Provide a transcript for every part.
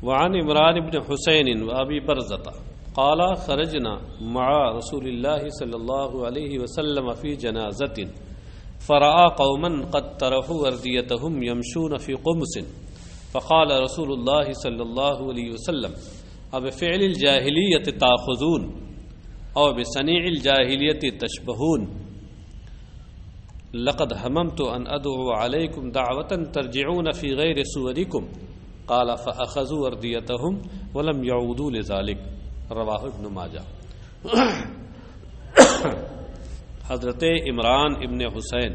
وعن عمران بن حسین وابی برزة قال خرجنا مع رسول الله صلی اللہ علیہ وسلم فی جنازة فرأى قوما قد طرحوا ورديتهم يمشون في قمص فقال رسول الله صلی اللہ علیہ وسلم أبفعل الجاهلیة تأخذون أو بصنيع الجاهلیة تشبهون لقد هممت أن أدعو عليكم دعوة ترجعون في غير صوركم قال فأخذوا ورديتهم ولم يعودوا لذلك رواہ ابن ماجہ۔ حضرت عمران ابن حسین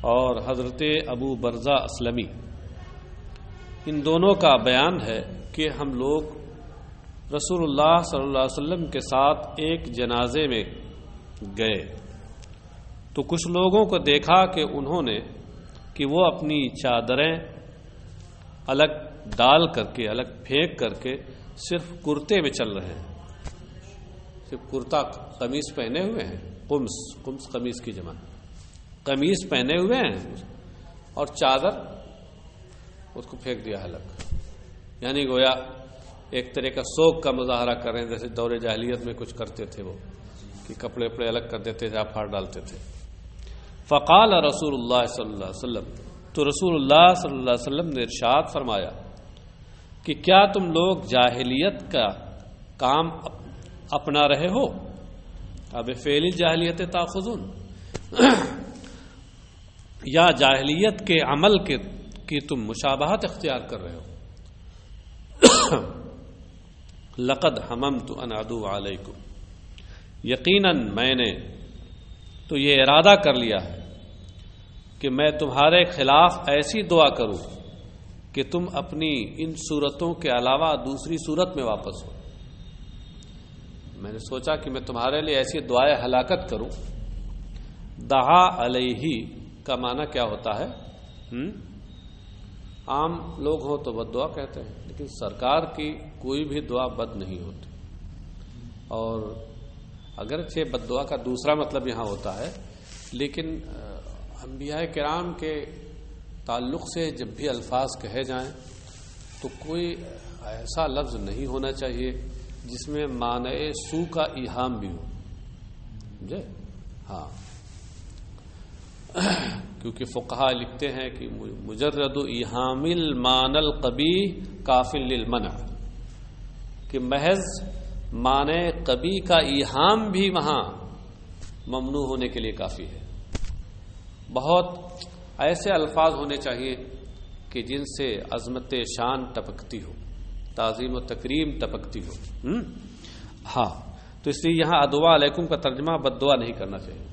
اور حضرت ابو برزہ اسلمی، ان دونوں کا بیان ہے کہ ہم لوگ رسول اللہ صلی اللہ علیہ وسلم کے ساتھ ایک جنازے میں گئے تو کچھ لوگوں کو دیکھا کہ انہوں نے کہ وہ اپنی چادریں الگ ڈال کر کے، الگ پھینک کر کے صرف کرتے میں چل رہے ہیں، صرف کرتا قمیص پہنے ہوئے ہیں، قمص قمیص کی جمع، قمیص پہنے ہوئے ہیں اور چادر اس کو پھینک دیا الگ، یعنی گویا ایک طرح کا سوگ کا مظاہرہ کر رہے ہیں، جیسے دور جاہلیت میں کچھ کرتے تھے وہ کہ کپڑے وپڑے الگ کر دیتے تھے، آپ پھاڑ ڈالتے تھے۔ فقال رسول اللہ صلی اللہ علیہ وسلم، تو رسول اللہ صلی اللہ علیہ وسلم نے ارشاد فرمایا کہ کیا تم لوگ جاہلیت کا کام اپنا رہے ہو؟ اب فعل جاہلیت تاخذون، یا جاہلیت کے عمل کی تم مشابہت اختیار کر رہے ہو؟ لقد حممت ان ادعو علیکم، یقیناً میں نے تو یہ ارادہ کر لیا ہے کہ میں تمہارے خلاف ایسی دعا کروں کہ تم اپنی ان صورتوں کے علاوہ دوسری صورت میں واپس ہو۔ میں نے سوچا کہ میں تمہارے لیے ایسی دعائیں ہلاکت کروں۔ دعا علیہ کا معنی کیا ہوتا ہے؟ عام لوگ ہوں تو بد دعا کہتے ہیں، لیکن سرکار کی کوئی بھی دعا بد نہیں ہوتی، اور اگرچہ بد دعا کا دوسرا مطلب یہاں ہوتا ہے، لیکن انبیاء کرام کے تعلق سے جب بھی الفاظ کہے جائیں تو کوئی ایسا لفظ نہیں ہونا چاہیے جس میں معنی سو کا ایہام بھی ہو، سمجھے؟ ہاں، کیونکہ فقہاء لکھتے ہیں کہ مجرد ایہام المعنی القبیح کاف للمنع، کہ محض معنی قبیح کا ایہام بھی وہاں ممنوع ہونے کے لیے کافی ہے۔ بہت ایسے الفاظ ہونے چاہیے کہ جن سے عظمت شان ٹپکتی ہو، تعظیم و تکریم ٹپکتی ہو۔ ہاں، تو اس لیے یہاں ادعا علیکم کا ترجمہ بد دعا نہیں کرنا چاہیے،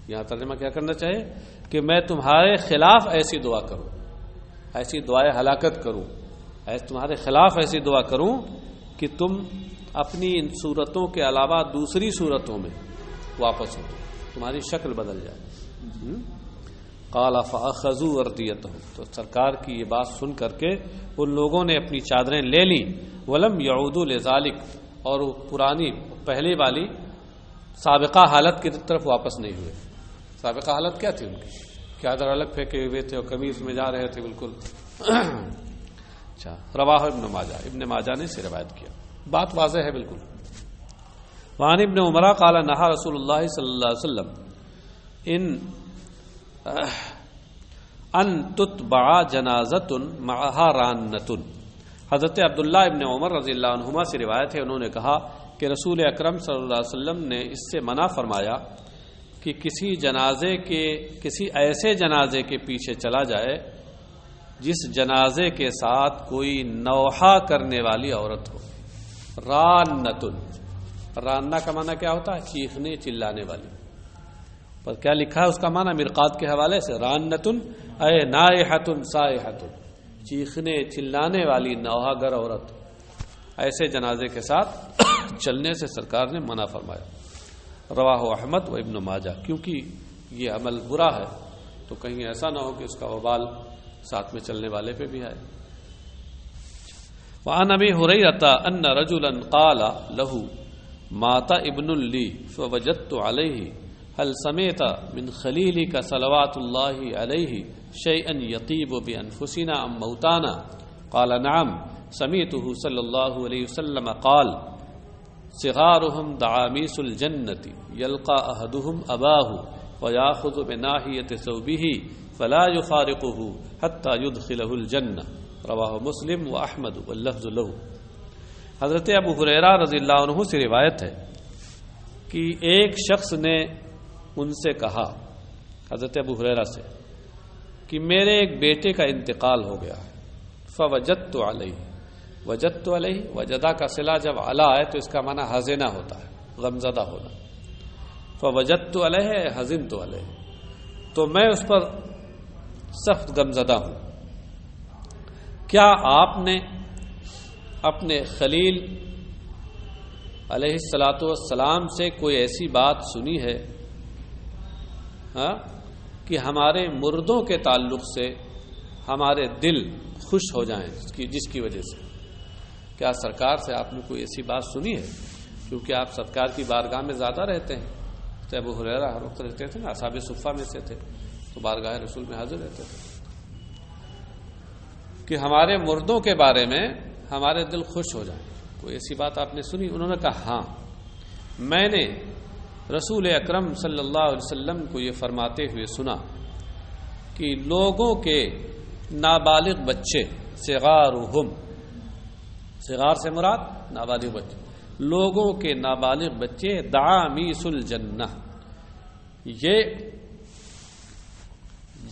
یہاں ترجمہ کیا کرنا چاہیے کہ میں تمہارے خلاف ایسی دعا کروں، ایسی دعائیں ہلاکت کروں، تمہارے خلاف ایسی دعا کروں کہ تم اپنی ان صورتوں کے علاوہ دوسری صورتوں میں واپس ہو، تمہاری شکل بدل جائے۔ قال فاخذوا وردیتهم، تو سرکار کی یہ بات سن کر کے ان لوگوں نے اپنی چادریں لے لیں، ولم يعودوا لذلك، اور وہ پرانی پہلے والی سابقہ حالت کی طرف واپس نہیں ہوئے۔ سابقہ حالت کیا تھی ان کی؟ چادر الگ پھینکے ہوئے تھے اور قمیص میں جا رہے تھے بالکل۔ اچھا، رواہ ابن ماجہ نے اسے روایت کیا، بات واضح ہے بالکل۔ وعن ابن عمر قال نہى رسول اللہ صلی اللہ علیہ وسلم ان تتبع جنازۃ معها رانۃ۔ حضرت عبداللہ ابن عمر رضی اللہ عنہما سے روایت ہے، انہوں نے کہا کہ رسول اکرم صلی اللہ علیہ وسلم نے اس سے منع فرمایا کہ کسی ایسے جنازے کے پیچھے چلا جائے جس جنازے کے ساتھ کوئی نوحہ کرنے والی عورت ہو۔ رانۃ، راننا کا معنی کیا ہوتا ہے؟ چیخنے چلانے والی، پر کیا لکھا ہے اس کا معنی مرقات کے حوالے سے؟ رانۃ اے نائحۃ صائحۃ، چیخنے چلانے والی نوحہ گر عورت، ایسے جنازے کے ساتھ چلنے سے سرکار نے منع فرمایا۔ رواہ احمد و ابن ماجہ، کیونکہ یہ عمل برا ہے تو کہیں ایسا نہ ہو کہ اس کا وبال ساتھ میں چلنے والے پہ بھی آئے۔ وعن ابی ہریرہ ان رجلا قال له مات ابن لی فوجدت علیہ هل سمعت من خلیلک صلوات اللہ علیہ شیئا یطیب بانفسنا ام موتانا؟ قال نعم سمعته صلی اللہ علیہ وسلم قال صغارهم دعامیس الجنة يلقى أحدهم أباه ويأخذ بناحية ثوبه فلا يفارقه حتى يدخله الجنة رواہ مسلم و احمد واللفظ له۔ حضرت ابو ہریرہ رضی اللہ عنہ سے روایت ہے کہ ایک شخص نے ان سے کہا، حضرت ابو ہریرہ سے، کہ میرے ایک بیٹے کا انتقال ہو گیا ہے، فوجدت علیہ، وجدت علیہ، وجدہ کا صلہ جب علی ہے تو اس کا معنی حزینہ ہوتا ہے، غمزدہ ہونا، فوجدت علیہ حزنت علیہ، تو میں اس پر سخت غمزدہ ہوں۔ کیا آپ نے اپنے خلیل علیہ الصلاۃ والسلام سے کوئی ایسی بات سنی ہے کہ ہمارے مردوں کے تعلق سے ہمارے دل خوش ہو جائیں جس کی وجہ سے؟ کیا سرکار سے آپ نے کوئی ایسی بات سنی ہے؟ کیونکہ آپ سرکار کی بارگاہ میں زیادہ رہتے ہیں، تو ابو ہریرہ ہر وقت رہتے تھے نا، اصحاب صفہ میں سے تھے، تو بارگاہ رسول میں حاضر رہتے تھے، کہ ہمارے مردوں کے بارے میں ہمارے دل خوش ہو جائیں، کوئی ایسی بات آپ نے سنی؟ انہوں نے کہا ہاں، میں نے رسول اکرم صلی اللہ علیہ وسلم کو یہ فرماتے ہوئے سنا کہ لوگوں کے نابالغ بچے، صغارہم، صغار سے مراد نابالغ بچے، لوگوں کے نابالغ بچے دعامیس الجنہ، یہ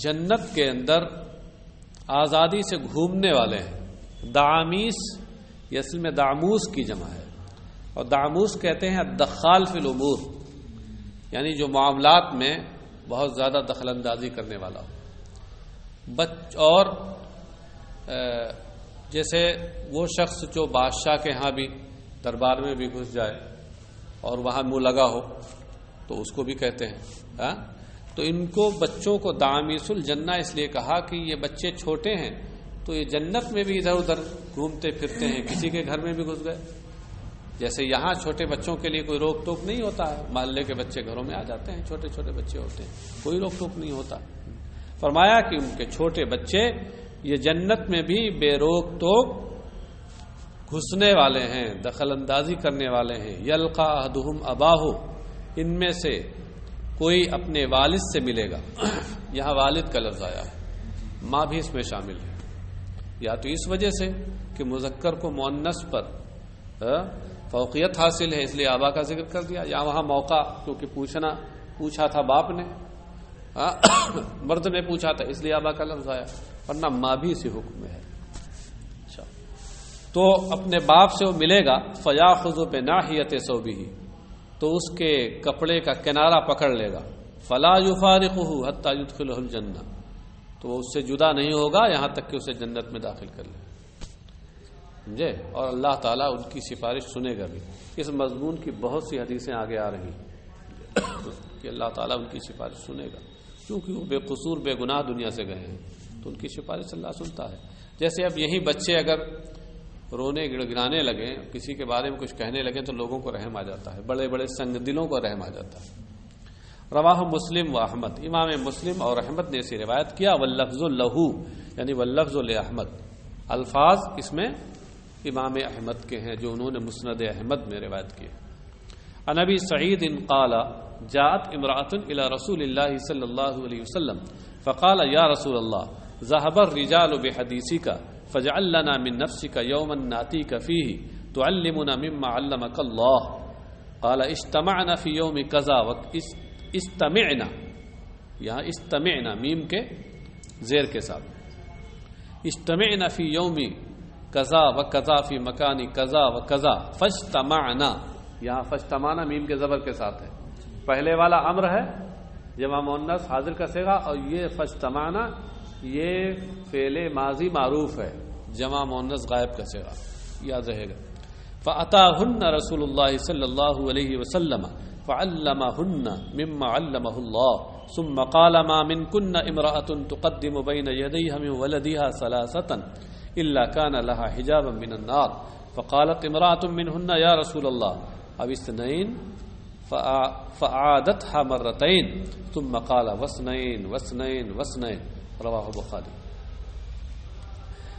جنت کے اندر آزادی سے گھومنے والے ہیں۔ دعامیس یہ اصل میں دعموس کی جمع ہے، اور دعموس کہتے ہیں الدخال فی الامور، یعنی جو معاملات میں بہت زیادہ دخل اندازی کرنے والا ہو۔ اور جیسے وہ شخص جو بادشاہ کے ہاں بھی دربار میں بھی گھس جائے اور وہاں منہ لگا ہو تو اس کو بھی کہتے ہیں۔ تو ان کو بچوں کو دعامیس الجنہ اس لیے کہا کہ یہ بچے چھوٹے ہیں تو یہ جنت میں بھی ادھر ادھر گھومتے پھرتے ہیں، کسی کے گھر میں بھی گھس گئے، جیسے یہاں چھوٹے بچوں کے لیے کوئی روک ٹوک نہیں ہوتا ہے، محلے کے بچے گھروں میں آ جاتے ہیں، چھوٹے چھوٹے بچے ہوتے ہیں، کوئی روک ٹوک نہیں ہوتا۔ فرمایا کہ ان کے چھوٹے بچے یہ جنت میں بھی بے روک ٹوک گھسنے والے ہیں، دخل اندازی کرنے والے ہیں۔ یلقا احدہم اباہ، ان میں سے کوئی اپنے والد سے ملے گا، یہاں والد کا لفظ آیا ہے، ماں بھی اس میں شامل ہے، یا تو اس وجہ سے کہ مذکر کو مؤنث پر فوقیت حاصل ہے اس لیے آبا کا ذکر کر دیا، یا وہاں موقع کیونکہ پوچھا تھا باپ نے، مرد نے پوچھا تھا اس لیے آبا کا لفظ آیا، ورنہ ماں بھی اسی حکم میں ہے۔ اچھا، تو اپنے باپ سے وہ ملے گا، فیاخذ بناحیۃ ثوبہ، تو اس کے کپڑے کا کنارہ پکڑ لے گا، فلا یفارقہ حتی یدخلہ الجنہ، تو وہ اس سے جدا نہیں ہوگا یہاں تک کہ اسے جنت میں داخل کر لے، سمجھے؟ اور اللہ تعالیٰ ان کی سفارش سنے گا بھی۔ اس مضمون کی بہت سی حدیثیں آگے آ رہی کہ اللہ تعالیٰ ان کی سفارش سنے گا، کیونکہ وہ بے قصور بے گناہ دنیا سے گئے ہیں، تو ان کی سفارش اللہ سنتا ہے۔ جیسے اب یہی بچے اگر رونے گڑگڑانے لگیں، کسی کے بارے میں کچھ کہنے لگیں تو لوگوں کو رحم آ جاتا ہے، بڑے بڑے سنگ دلوں کو رحم آ جاتا ہے۔ رواہ مسلم و احمد، امام مسلم اور احمد نے اسے روایت کیا، واللفظ لہو، یعنی واللفظ لاحمد، الفاظ اس میں امام احمد کے ہیں جو انہوں نے مسند احمد میں روایت کیے۔ عن ابی سعید قال جاءت امرأة الى رسول اللہ صلی اللہ علیہ وسلم فقال یا رسول اللہ ذهب الرجال بحدیثک فاجعل لنا من نفسك يوما ناتيك فيه تعلمنا مما علمك الله قال اجتمعنا في يوم كذا استمعنا، یہاں استمعنا میم کے زیر کے ساتھ، اجتمعنا في يوم كذا وكذا في مكان كذا وكذا فاجتمعنا، یہاں فاجتمعنا میم کے زبر کے ساتھ ہے، پہلے والا امر ہے جمع مؤنث حاضر کا صیغہ، اور یہ فاجتمعنا یہ فعل ماضی معروف ہے جمع مؤنث غائب کا صیغہ، یاد رہے گا۔ فأتاهن رسول اللہ صلی اللہ علیہ وسلم فعلمهن مما علمه الله ثم قال ما منكن امرأة تقدم بين يديها من ولدها ثلاثة إلا كان لها حجابا من النار فقالت امرأة منهن يا رسول الله أو اثنين فأعادتها مرتين ثم قال واثنين واثنين واثنين، رواہ بخاری۔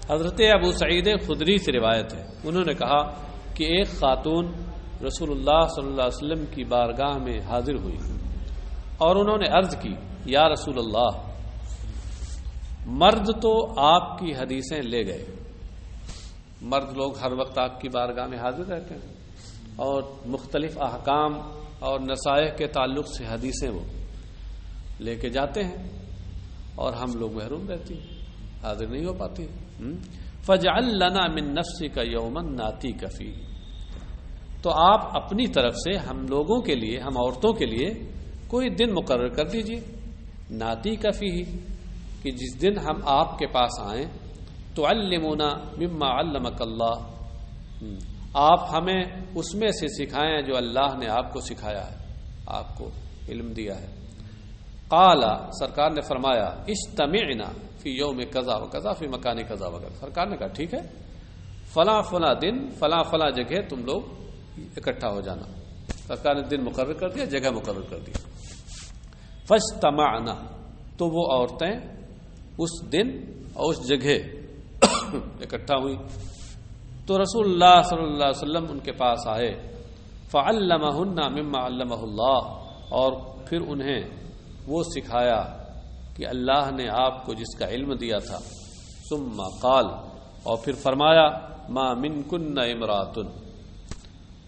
حضرت ابو سعید خدری سے روایت ہے، انہوں نے کہا کہ ایک خاتون رسول اللہ صلی اللہ علیہ وسلم کی بارگاہ میں حاضر ہوئی اور انہوں نے عرض کی، یا رسول اللہ، مرد تو آپ کی حدیثیں لے گئے، مرد لوگ ہر وقت آپ کی بارگاہ میں حاضر رہتے ہیں اور مختلف احکام اور نصائح کے تعلق سے حدیثیں وہ لے کے جاتے ہیں اور ہم لوگ محروم رہتی ہیں، حاضر نہیں ہو پاتی۔ فَجْعَلْ لَنَا مِن نَفْسِكَ يَوْمًا نَأْتِيكَ فِيهِ، تو آپ اپنی طرف سے ہم لوگوں کے لیے، ہم عورتوں کے لیے کوئی دن مقرر کر دیجیے، نَأْتِيكَ فِيهِ، کہ جس دن ہم آپ کے پاس آئیں، تُعَلِّمُنَا مِمَّا عَلَّمَكَ اللَّهُ، آپ ہمیں اس میں سے سکھائیں جو اللہ نے آپ کو سکھایا ہے، آپ کو علم دیا ہے۔ قال، سرکار نے فرمایا، اجتمعنا فی یوم کذا و کذا فی مکان کذا وغیرہ، سرکار نے کہا ٹھیک ہے، فلاں فلاں دن فلاں فلاں جگہ تم لوگ اکٹھا ہو جانا۔ سرکار نے دن مقرر کر دیا، جگہ مقرر کر دیا۔ فاجتمعنا، تو وہ عورتیں اس دن اور اس جگہ اکٹھا ہوئی، تو رسول اللہ صلی اللہ علیہ وسلم ان کے پاس آئے، فعلمہن مما علمہ اللہ، اور پھر انہیں وہ سکھایا کہ اللہ نے آپ کو جس کا علم دیا تھا۔ ثم قال، اور پھر فرمایا، ما منکن امرأۃ،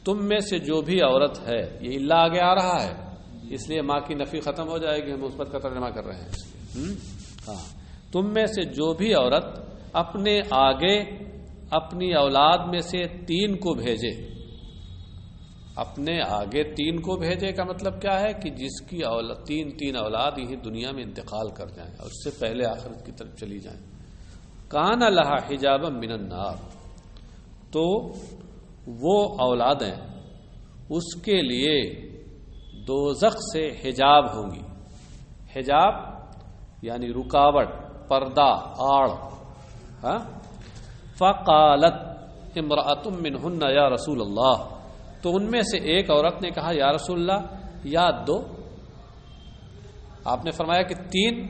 تم میں سے جو بھی عورت ہے، یہ اللہ آگے آ رہا ہے اس لیے ماں کی نفی ختم ہو جائے گی، ہم مثبت کا ترجمہ کر رہے ہیں۔ ہاں، تم میں سے جو بھی عورت اپنے آگے اپنی اولاد میں سے 3 کو بھیجے، اپنے آگے 3 کو بھیجے کا مطلب کیا ہے کہ جس کی تین اولاد یہی دنیا میں انتقال کر جائیں اور اس سے پہلے آخرت کی طرف چلی جائیں، کان لہا حجابا من النار، تو وہ اولادیں اس کے لیے دوزخ سے حجاب ہوں گی۔ حجاب یعنی رکاوٹ، پردہ، آڑ۔ ہاں، فقالت امرأۃ منہن یا رسول اللہ، تو ان میں سے ایک عورت نے کہا، یا رسول اللہ، یا 2، آپ نے فرمایا کہ 3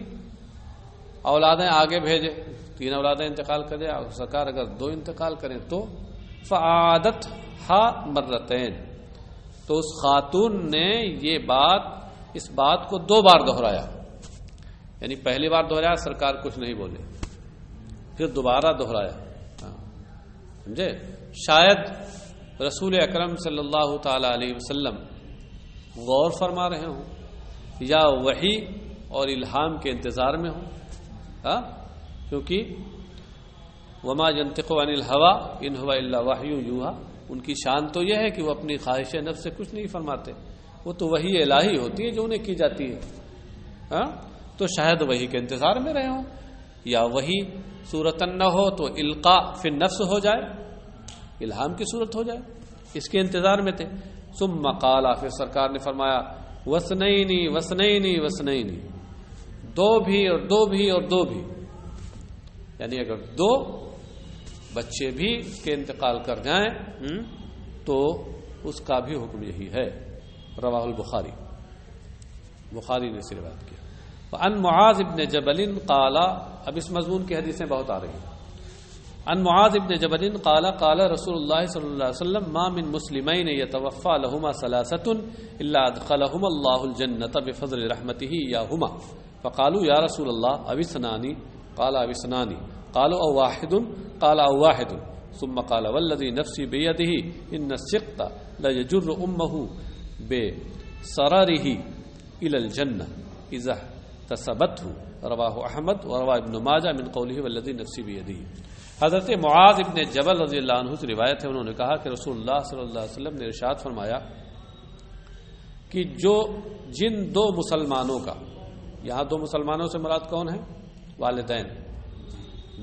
اولادیں آگے بھیجے، 3 اولادیں انتقال کر دیں، سرکار اگر 2 انتقال کریں تو فعادتھا مرتین، تو اس خاتون نے اس بات کو 2 بار دہرایا، یعنی پہلی بار دہرایا، سرکار کچھ نہیں بولے، پھر دوبارہ دہرایا، سمجھے؟ شاید رسول اکرم صلی اللہ تعالی علیہ وسلم غور فرما رہے ہوں یا وحی اور الہام کے انتظار میں ہوں، کیونکہ وما ينطق عن الهوى ان هو الا وحی یوحی، ان کی شان تو یہ ہے کہ وہ اپنی خواہش نفس سے کچھ نہیں فرماتے، وہ تو وحی الہی ہوتی ہے جو انہیں کی جاتی ہے۔ تو شاید وحی کے انتظار میں رہے ہوں، یا وحی صورتاً نہ ہو تو القاء فی النفس ہو جائے، الہام کی صورت ہو جائے، اس کے انتظار میں تھے۔ ثم قال، پھر سرکار نے فرمایا، وسنینی وسنینی وسنینی، 2 بھی اور 2 بھی اور 2 بھی، یعنی اگر 2 بچے بھی کے انتقال کر جائیں تو اس کا بھی حکم یہی ہے۔ رواہ البخاری، بخاری نے اس روایت کیا۔ عن معاذ بن جبل قال، اب اس مضمون کی حدیثیں بہت آ رہی ہیں۔ عن معاذ بن جبل قال قال رسول اللہ صلی اللہ علیہ وسلم، ما من مسلمین یتوفى لهما 3 الا ادخلهما الله الجنة بفضل رحمته اياهما، فقالوا یا رسول اللہ او اثنان، قال او اثنان، قالوا او واحد، قال او واحد، ثم قال والذي نفسي بيده ان السقط ليجر امه بسرره الى الجنة اذا احتسبته، رواہ احمد ورواہ ابن ماجہ من قوله والذي نفسي بيده۔ حضرت معاذ ابن جبل رضی اللہ عنہ سے روایت ہے، انہوں نے کہا کہ رسول اللہ صلی اللہ علیہ وسلم نے ارشاد فرمایا کہ جن 2 مسلمانوں کا، یہاں 2 مسلمانوں سے مراد کون ہیں؟ والدین،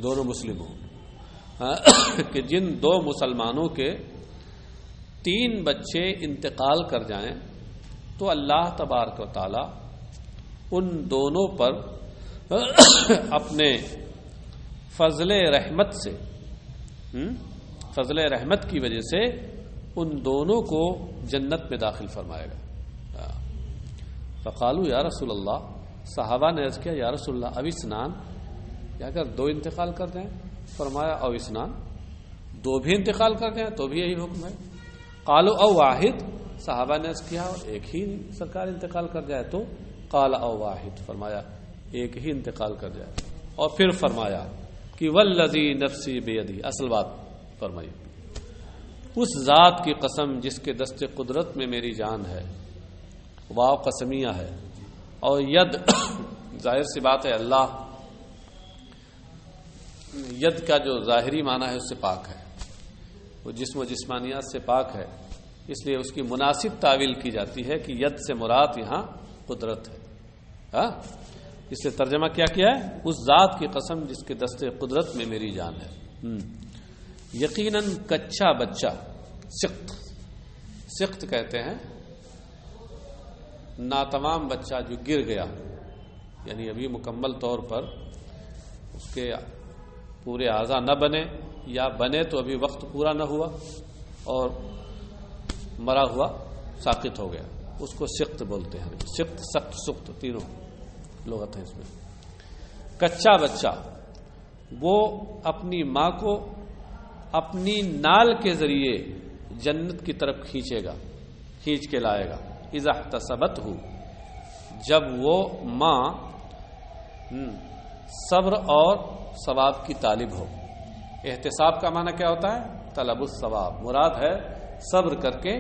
دونوں مسلم ہوں، کہ جن 2 مسلمانوں کے 3 بچے انتقال کر جائیں تو اللہ تبارک و تعالی ان دونوں پر اپنے فضل رحمت سے، فضل رحمت کی وجہ سے ان دونوں کو جنت میں داخل فرمائے گا۔ فقالوا یا رسول اللہ، صحابہ نے عرض کیا، یا رسول اللہ ابھی سنان، یا اگر 2 انتقال کر دیں، فرمایا او اسنان، دو بھی انتقال کر جائیں تو بھی یہی حکم ہے. قالوا او واحد، صحابہ نے عرض کیا ایک ہی سرکار انتقال کر جائے تو؟ قال او واحد، فرمایا ایک ہی انتقال کر جائے. اور پھر فرمایا کہ والذی نفسی بیدی، اصل بات فرمائی، اس ذات کی قسم جس کے دست قدرت میں میری جان ہے. واو قسمیہ ہے، اور ید ظاہر سی بات ہے اللہ ید کا جو ظاہری معنی ہے اس سے پاک ہے، وہ جسم و جسمانیات سے پاک ہے، اس لیے اس کی مناسب تعویل کی جاتی ہے کہ ید سے مراد یہاں قدرت ہے. ہاں، اس سے ترجمہ کیا ہے؟ اس ذات کی قسم جس کے دست قدرت میں میری جان ہے. یقیناً کچا بچہ، سقط کہتے ہیں ناتمام بچہ جو گر گیا، یعنی ابھی مکمل طور پر اس کے پورے اعضاء نہ بنے، یا بنے تو ابھی وقت پورا نہ ہوا اور مرا ہوا ساقط ہو گیا، اس کو سقط بولتے ہیں. سقط، سخت، سخت تینوں لغت ہیں اس میں. کچا بچہ وہ اپنی ماں کو اپنی نال کے ذریعے جنت کی طرف کھینچ کے لائے گا. اذا احتسبتہ، جب وہ ماں صبر اور ثواب کی طالب ہو. احتساب کا معنی کیا ہوتا ہے؟ طلب الثواب، مراد ہے صبر کر کے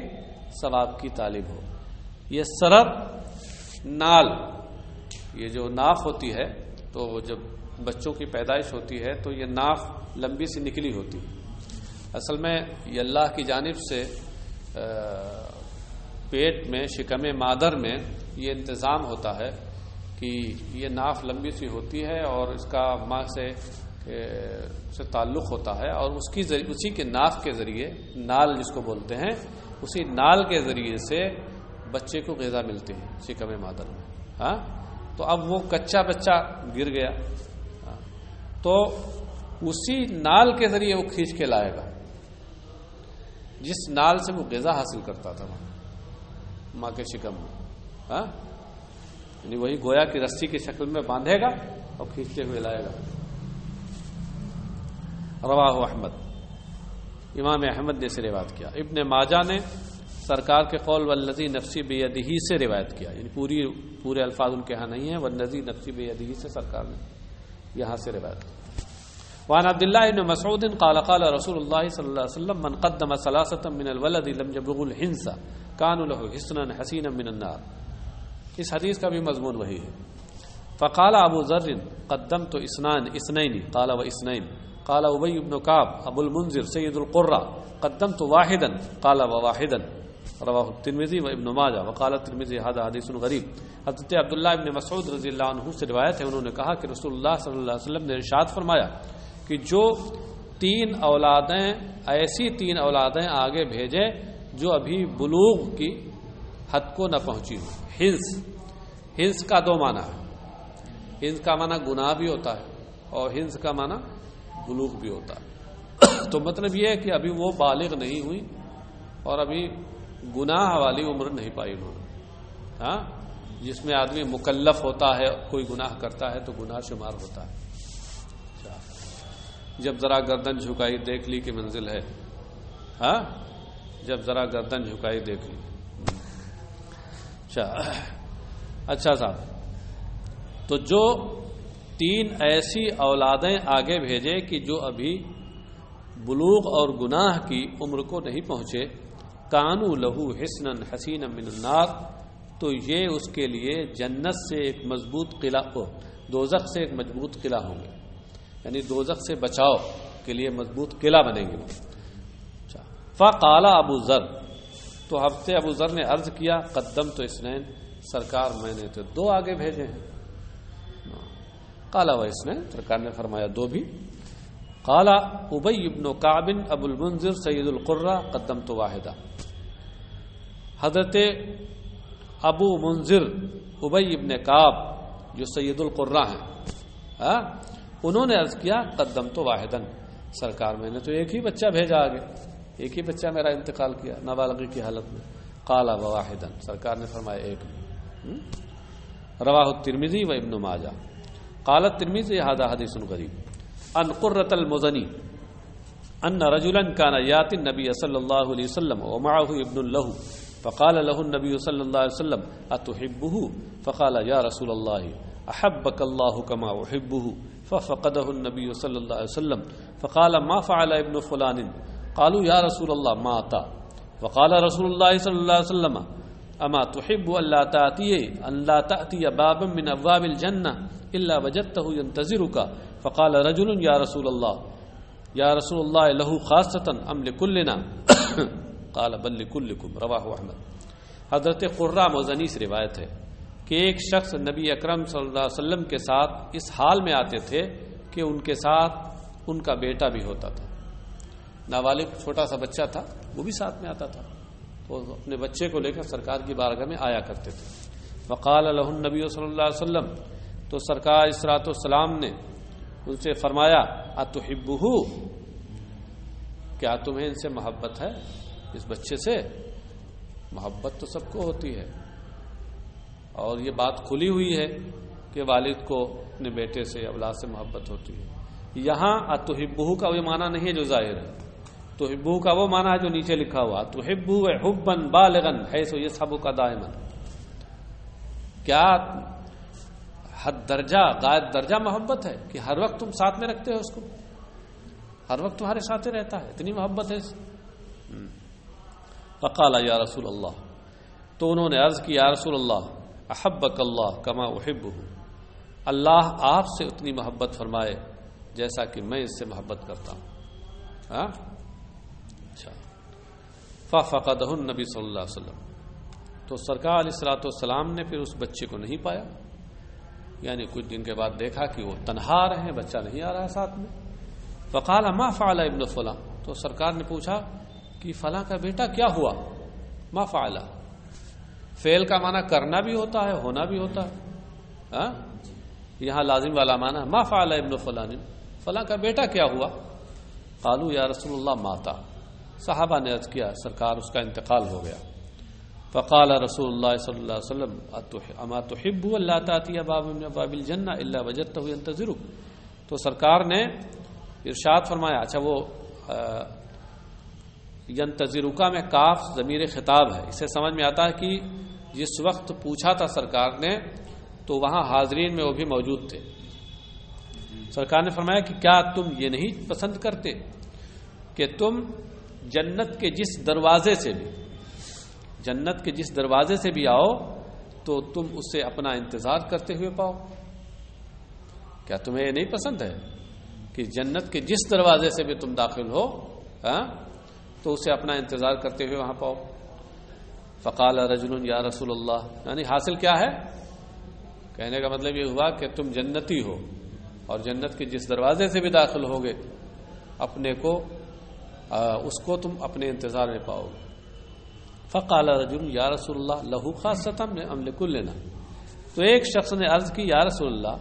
ثواب کی طالب ہو. یہ سرر نال، یہ جو ناف ہوتی ہے تو جب بچوں کی پیدائش ہوتی ہے تو یہ ناف لمبی سی نکلی ہوتی ہے. اصل میں یہ اللہ کی جانب سے پیٹ میں، شکم مادر میں یہ انتظام ہوتا ہے کہ یہ ناف لمبی سی ہوتی ہے اور اس کا ماں سے تعلق ہوتا ہے، اور اسی کے ناف کے ذریعے، نال جس کو بولتے ہیں، اسی نال کے ذریعے سے بچے کو غذا ملتی ہے شکم مادر میں. ہاں، تو اب وہ کچا بچہ گر گیا تو اسی نال کے ذریعے وہ کھینچ کے لائے گا جس نال سے وہ غذا حاصل کرتا تھا ماں کے شکم میں. ہاں، یعنی وہی گویا کی رسی کی شکل میں باندھے گا اور کھینچتے ہوئے لائے گا. رواہ احمد، امام احمد نے اسے روایت کیا. ابن ماجہ نے سرکار کے قول والذی نفسی بیدہ سے روایت کیا، یعنی پورے الفاظ ان کے ہاں نہیں ہیں، والذی نفسی بیدہ سے سرکار نے یہاں سے روایت کی. وعن عبداللہ بن مسعود قال قال رسول اللہ صلی اللہ علیہ وسلم من قدم ثلاثة من الولد لم يبلغ الحنس كانوا له حسنا حسینا من النار. اس حدیث کا بھی مضمون وہی ہے. فقال ابو ذر قدمت اثنين قال واثنين. قال ابی بن کعب ابو المنذر سید القراء قدمت واحدا قال وواحدا. رواہ الترمذی و ابن ماجہ وقال الترمذی هذا حدیث غریب. حضرت عبداللہ ابن مسعود رضی اللہ عنہ سے روایت ہے، انہوں نے کہا کہ رسول اللہ صلی اللہ علیہ وسلم نے ارشاد فرمایا کہ جو ایسی تین اولادیں آگے بھیجے جو ابھی بلوغ کی حد کو نہ پہنچی ہو. ہنس کا دو معنی ہے. ہنس کا معنی گناہ بھی ہوتا ہے اور ہنس کا معنی بلوغ بھی ہوتا ہے. تو مطلب یہ ہے کہ ابھی وہ بالغ نہیں ہوئی اور ابھی گناہ والی عمر نہیں پائی انہوں نے. ہاں، جس میں آدمی مکلف ہوتا ہے، کوئی گناہ کرتا ہے تو گناہ شمار ہوتا ہے. جب ذرا گردن جھکائی دیکھ لی کہ منزل ہے. ہاں، جب ذرا گردن جھکائی دیکھ لی. اچھا صاحب، تو جو تین ایسی اولادیں آگے بھیجے کہ جو ابھی بلوغ اور گناہ کی عمر کو نہیں پہنچے، کانو لہو حسنا حسینا من النار، تو یہ اس کے لیے جنت سے ایک مضبوط قلعہ ہو، دوزخ سے ایک مضبوط قلعہ ہوں گے، یعنی دوزخ سے بچاؤ کے لیے مضبوط قلعہ بنیں گے. فقال ابو ذر، تو حضرت ابو ذر نے عرض کیا قدمت اثنین، سرکار میں نے تو دو آگے بھیجے ہیں. قال واثنین، سرکار نے فرمایا دو بھی. قال ابی بن کعب ابو المنذر سید القراء قدمت واحدہ. حضرت ابو منذر ابی بن کعب جو سید القراء ہیں، انہوں نے عرض کیا قدمت واحدا، سرکار میں نے تو ایک ہی بچہ بھیجا آگے، ایک ہی بچہ میرا انتقال کیا نابالغی کی حالت میں. قال واحدا، سرکار نے فرمایا ایک. رواہ الترمذی و ابن ماجہ. قال الترمذی هذا حدیث غریب. عن قرة المزني أن رجلا كان يأتي النبي صلى الله عليه وسلم ومعه ابن له فقال له النبي صلى الله عليه وسلم أتحبه فقال يا رسول الله أحبك الله كما أحبه ففقده النبي صلى الله عليه وسلم فقال ما فعل ابن فلان قالوا يا رسول الله مات وقال رسول الله صلى الله عليه وسلم أما تحب أن لا تأتي بابا من أبواب الجنة إلا وجدته ينتظرك فقال رجل يا رسول الله له خاصة أم لكلنا قال بل لكلكم رواہ احمد۔ حضرت قرہ مزنی سے روایت ہے کہ ایک شخص نبی اکرم صلی اللہ علیہ وسلم کے ساتھ اس حال میں آتے تھے کہ ان کے ساتھ ان کا بیٹا بھی ہوتا تھا، نابالغ چھوٹا سا بچہ تھا، وہ بھی ساتھ میں آتا تھا، وہ اپنے بچے کو لے کر سرکار کی بارگاہ میں آیا کرتے تھے۔ وقال له النبی صلی اللہ علیہ وسلم، تو سرکار اسرات والسلام نے ان سے فرمایا اتحبہ، کیا تمہیں ان سے محبت ہے، اس بچے سے؟ محبت تو سب کو ہوتی ہے، اور یہ بات کھلی ہوئی ہے کہ والد کو اپنے بیٹے سے اولاد سے محبت ہوتی ہے۔ یہاں اتحبہ کا وہ معنی نہیں ہے جو ظاہر ہے، تحبہ کا وہ معنی ہے جو نیچے لکھا ہوا تحبہ حبا بالغا حیث یصحبک دائما، کیا حد درجہ غائب درجہ محبت ہے کہ ہر وقت تم ساتھ میں رکھتے ہو اس کو، ہر وقت تمہارے ساتھ رہتا ہے، اتنی محبت ہے۔ فقال یا رسول اللہ، تو انہوں نے عرض کی یا رسول اللہ احبک اللہ کما احبہ، اللہ آپ سے اتنی محبت فرمائے جیسا کہ میں اس سے محبت کرتا ہوں۔ اچھا، ففقدہ النبی صلی اللہ علیہ وسلم، تو سرکار علیہ الصلوۃ والسلام نے پھر اس بچے کو نہیں پایا، یعنی کچھ دن کے بعد دیکھا کہ وہ تنہا رہے، بچہ نہیں آ رہا ساتھ میں۔ فقال ما فعل ابن فلاں، تو سرکار نے پوچھا کہ فلاں کا بیٹا کیا ہوا؟ ما فعل، فعل کا معنی کرنا بھی ہوتا ہے، ہونا بھی ہوتا ہے، یہاں لازم والا معنی ما فعل ابن فلاں، فلاں کا بیٹا کیا ہوا؟ قالوا یا رسول اللہ ماتا، صحابہ نے عرض کیا سرکار اس کا انتقال ہو گیا۔ فقال رسول اللہ صلی اللہ علیہ وسلم اما تحب الا تأتی باب من ابواب الجنہ الا وجدته ينتظرك، تو سرکار نے ارشاد فرمایا، اچھا وہ ینتظرک میں کاف ضمیر خطاب ہے، اس سے سمجھ میں آتا ہے کہ جس وقت پوچھا تھا سرکار نے تو وہاں حاضرین میں وہ بھی موجود تھے۔ سرکار نے فرمایا کہ کیا تم یہ نہیں پسند کرتے کہ تم جنت کے جس دروازے سے بھی آؤ تو تم اسے اپنا انتظار کرتے ہوئے پاؤ؟ کیا تمہیں یہ نہیں پسند ہے کہ جنت کے جس دروازے سے بھی تم داخل ہو تو اسے اپنا انتظار کرتے ہوئے وہاں پاؤ؟ فقال رجل یا رسول اللہ، یعنی حاصل کیا ہے؟ کہنے کا مطلب یہ ہوا کہ تم جنتی ہو اور جنت کے جس دروازے سے بھی داخل ہوگے اپنے کو اس کو تم اپنے انتظار میں پاؤ گے۔ فقال رجل یا رسول اللہ لہو خاصۃ ام لکلنا، تو ایک شخص نے عرض کی یا رسول اللہ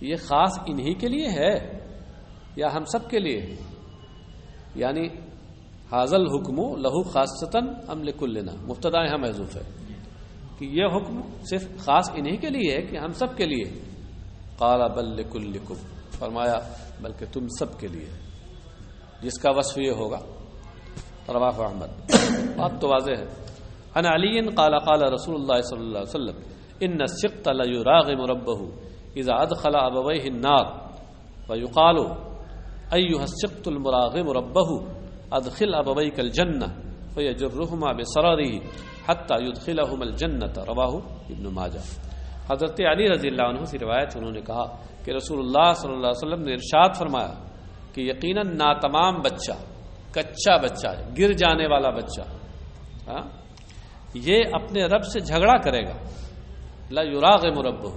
یہ خاص انہی کے لیے ہے یا ہم سب کے لیے؟ یعنی حاضل حکم لہو خاصۃ ام لکلنا، مبتدا یہاں محذوف ہے کہ یہ حکم صرف خاص انہی کے لیے ہے کہ ہم سب کے لیے؟ قال بل لکلکم، فرمایا بلکہ تم سب کے لیے، جس کا وصف یہ ہوگا۔ رواہ احمد، بات تو واضح ہے۔ عن علی قال قال رسول اللہ صلی اللہ علیہ وسلم ان السقط لیراغم ربه اذا ادخل ابويه النار ويقال ايها السقط المراغم ربه ادخل ابويك الجنه فيجرهما بسرره حتى يدخلهما الجنه، رواہ ابن ماجہ۔ حضرت علی رضی اللہ عنہ سے روایت، انہوں نے کہا کہ رسول اللہ صلی اللہ علیہ وسلم نے ارشاد فرمایا کہ یقیناً ناتمام بچہ، کچا بچہ، گر جانے والا بچہ یہ اپنے رب سے جھگڑا کرے گا۔ لا یراغم ربہ،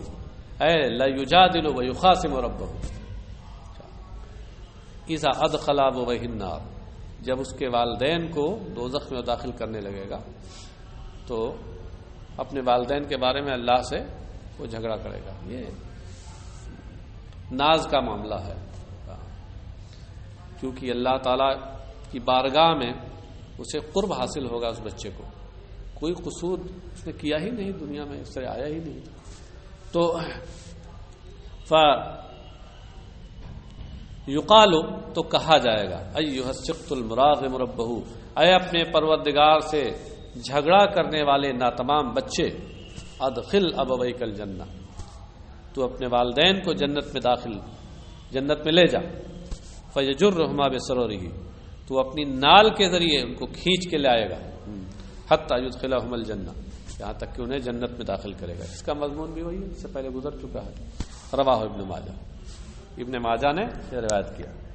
اے لا یجادل و یخاصم ربہ، اذا ادخل ابویہ النار، جب اس کے والدین کو دوزخ میں داخل کرنے لگے گا تو اپنے والدین کے بارے میں اللہ سے وہ جھگڑا کرے گا۔ یہ ناز کا معاملہ ہے، کیونکہ اللہ تعالیٰ کی بارگاہ میں اسے قرب حاصل ہوگا اس بچے کو، کوئی قصور اس نے کیا ہی نہیں، دنیا میں اس سے آیا ہی نہیں، تو یقالو تو کہا جائے گا ایھا السقط المراغم ربہ، اے اپنے پروردگار سے جھگڑا کرنے والے ناتمام بچے، ادخل ابویک الجنہ، تو اپنے والدین کو جنت میں لے جا، فیجرہما بسرورہ، تو اپنی نال کے ذریعے ان کو کھینچ کے لائے گا، حتی یدخلہم الجنہ، یہاں تک کہ انہیں جنت میں داخل کرے گا۔ اس کا مضمون بھی وہی ہے، اس سے پہلے گزر چکا ہے۔ رواہ ابن ماجہ نے یہ روایت کیا۔